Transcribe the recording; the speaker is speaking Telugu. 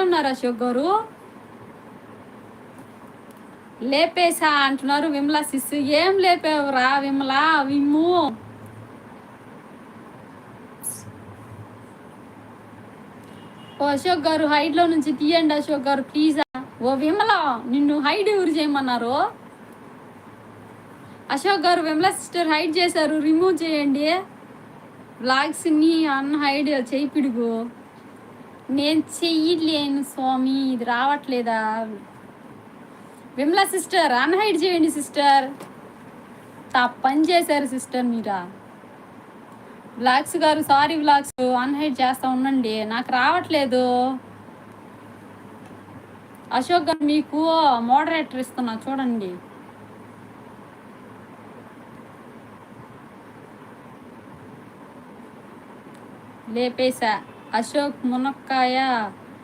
ఉన్నారు అశోక్ గారు? లేపేసా అంటున్నారు విమలా సిస్. ఏం లేపేవరా విమలా? విమ్ము ఓ అశోక్ గారు హైడ్ లో నుంచి తీయండి అశోక్ గారు ప్లీజ్. ఓ విమల, నిన్ను హైడ్ ఎవరు చేయమన్నారు? అశోక్ గారు విమలా సిస్టర్ హైడ్ చేశారు, రిమూవ్ చేయండి. బ్లాగ్స్ ని అన్న హైడ్ చేయి పిడుగు. నేను చెయ్యలేను స్వామి, ఇది రావట్లేదా? విమలా సిస్టర్ అన్హైడ్ చేయండి సిస్టర్. తప్పని చేశారు సిస్టర్ మీరా. బ్లాగ్స్ గారు సారీ, బ్లాగ్స్ అన్హైడ్ చేస్తా ఉండండి, నాకు రావట్లేదు. అశోక్ గారు మీకు మోడరేటర్ ఇస్తున్నా చూడండి. లేపేశా. అశోక్ మునక్కాయ